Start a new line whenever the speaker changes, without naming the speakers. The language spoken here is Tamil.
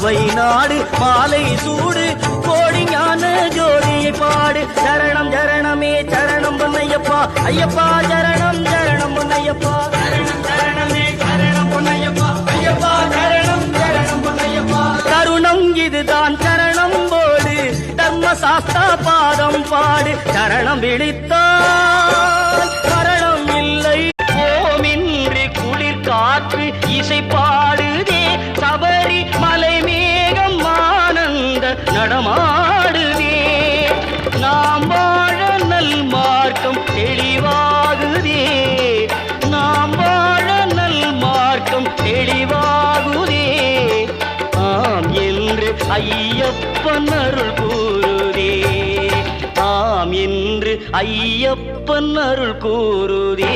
மதுவை நாடு மாலை சூடு கோடி ஞான ஜோதியை பாடு சரணம் சரணமே சரணம் பொன்னையப்பா ஐயப்பா சரணம் சரணம் பொன்னையப்பா சரணம் சரணமே சரணம் பொன்னையப்பா ஐயப்பா சரணம் சரணம் பொன்னையப்பா கருணம் இதுதான் சரணம் போடு தர்ம சாஸ்தா பாதம் பாடு சரணம் விழித்தால் மரணம் இல்லை ஓமின்றி குளிர் காற்று இசை பாடுதே சபரி மலை மேகம் ஆனந்த நடமாடுதே நாம் வாழ நல் மார்க்கம் தெளிவாகுதே நாம் வாழ நல் மார்க்கம் தெளிவாகுதே ஆம் என்று ஐயப்பன் அருள் கூறுதே ஆம் என்று ஐயப்பன் அருள் கூறுதே